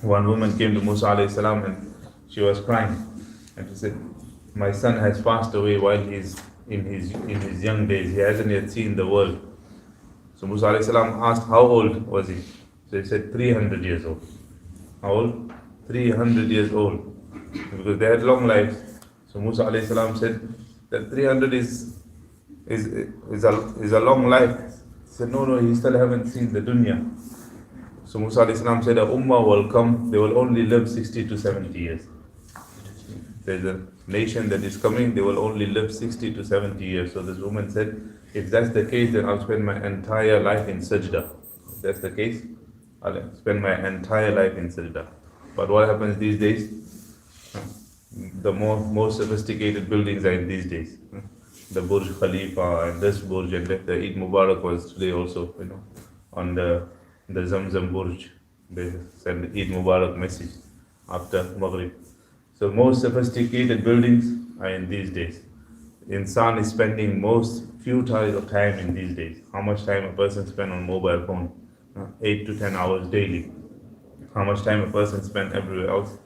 One woman came to Musa alayhi salam and she was crying. And she said, my son has passed away while he's in his young days. He hasn't yet seen the world. So Musa alayhi salam asked, how old was he? So he said, 300 years old. How old? 300 years old. Because they had long lives. So Musa alayhi salam said that 300 is a long life. He said, no, he still haven't seen the dunya. So Musa alayhi salam said, a ummah will come, they will only live 60 to 70 years. There's a nation that is coming, they will only live 60 to 70 years. So this woman said, if that's the case, then I'll spend my entire life in sajda. If that's the case, I'll spend my entire life in sajda. But what happens these days? The more sophisticated buildings are in these days. The Burj Khalifa and this Burj and that. The Eid Mubarak was today also, on the Zamzam Burj. They send Eid Mubarak message after Maghrib. So most sophisticated buildings are in these days. Insan is spending most futile time in these days. How much time a person spends on mobile phone? 8 to 10 hours daily. How much time a person spends everywhere else?